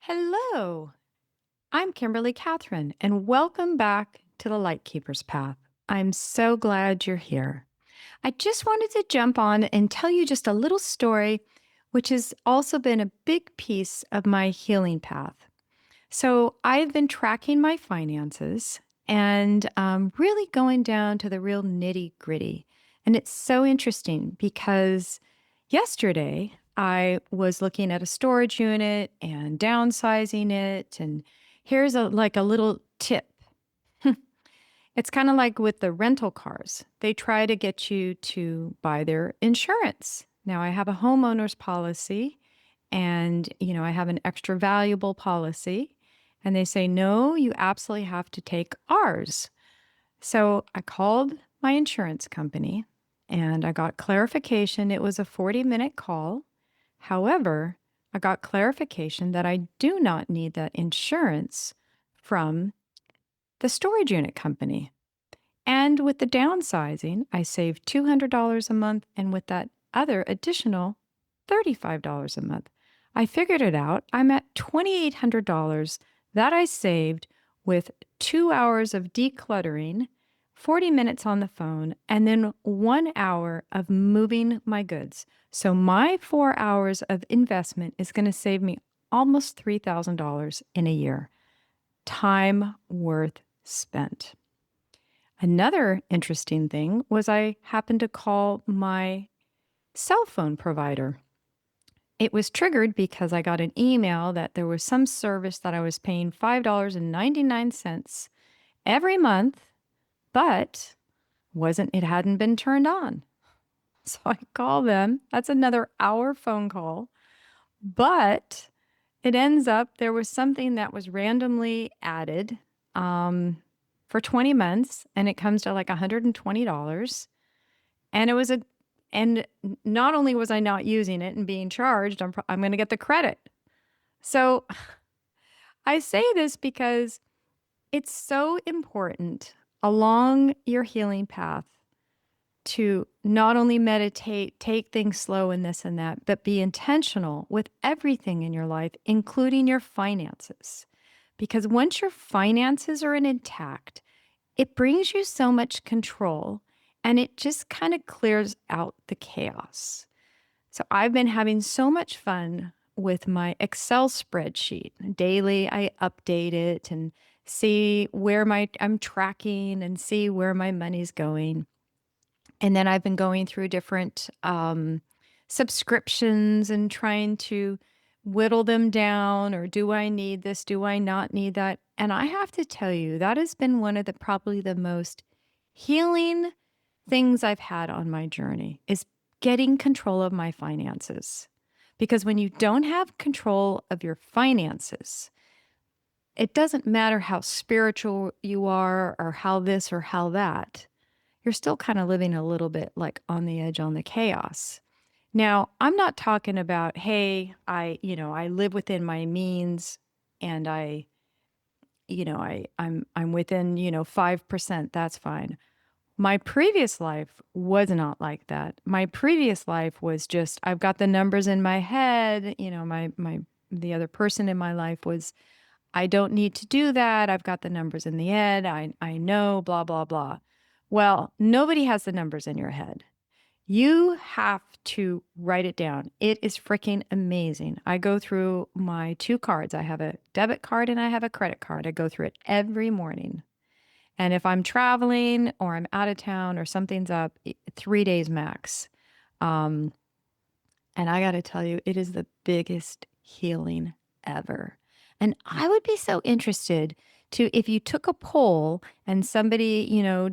Hello, I'm Kimberly Katherine, and welcome back to the Lightkeeper's Path. I'm so glad you're here. I just wanted to jump on and tell you just a little story, which has also been a big piece of my healing path. So, I've been tracking my finances and really going down to the real nitty gritty. And it's so interesting because yesterday I was looking at a storage unit and downsizing it. And here's a little tip. It's kind of like with the rental cars. They try to get you to buy their insurance. Now I have a homeowner's policy and, I have an extra valuable policy. And they say, no, you absolutely have to take ours. So I called my insurance company and I got clarification. It was a 40-minute call. However, I got clarification that I do not need that insurance from the storage unit company. And with the downsizing, I saved $200 a month. And with that other additional $35 a month, I figured it out. I'm at $2,800 that I saved with 2 hours of decluttering, 40 minutes on the phone, and then 1 hour of moving my goods. So my 4 hours of investment is going to save me almost $3,000 in a year. Time worth spent. Another interesting thing was I happened to call my cell phone provider. It was triggered because I got an email that there was some service that I was paying $5.99 every month, but it hadn't been turned on. So I call them. That's another hour phone call. But it ends up there was something that was randomly added for 20 months, and it comes to like $120. And it was and not only was I not using it and being charged, I'm going to get the credit. So I say this because it's so important along your healing path to not only meditate, take things slow and this and that, but be intentional with everything in your life, including your finances. Because once your finances are intact, it brings you so much control and it just kind of clears out the chaos. So I've been having so much fun with my Excel spreadsheet. Daily, I update it and see where I'm tracking and see where my money's going. And then I've been going through different subscriptions and trying to whittle them down, or do I need this? Do I not need that? And I have to tell you, that has been one of the probably the most healing things I've had on my journey is getting control of my finances. Because when you don't have control of your finances, it doesn't matter how spiritual you are or how this or how that, you're still kind of living a little bit like on the edge on the chaos. Now, I'm not talking about, hey, I live within my means and I'm within, 5%, that's fine. My previous life was not like that. My previous life was just, I've got the numbers in my head, the other person in my life was, I don't need to do that. I've got the numbers in the head. I know, blah, blah, blah. Well, nobody has the numbers in your head. You have to write it down. It is freaking amazing. I go through my two cards. I have a debit card and I have a credit card. I go through it every morning. And if I'm traveling or I'm out of town or something's up, 3 days max. Um, and I got to tell you, it is the biggest healing ever. And I would be so interested to if you took a poll and somebody,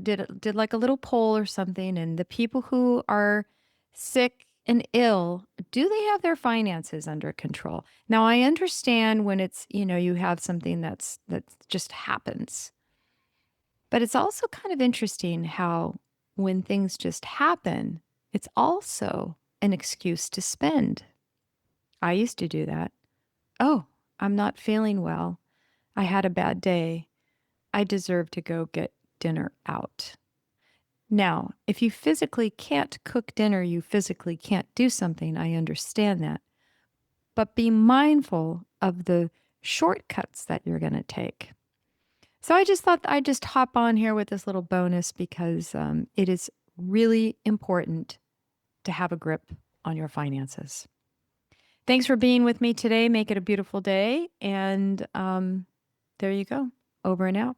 did like a little poll or something, and the people who are sick and ill, do they have their finances under control? Now, I understand when it's, you have something that just happens. But it's also kind of interesting how when things just happen, it's also an excuse to spend. I used to do that. Oh, I'm not feeling well. I had a bad day. I deserve to go get dinner out. Now, if you physically can't cook dinner, you physically can't do something, I understand that. But be mindful of the shortcuts that you're going to take. So I just thought I'd just hop on here with this little bonus because it is really important to have a grip on your finances. Thanks for being with me today. Make it a beautiful day. And there you go. Over and out.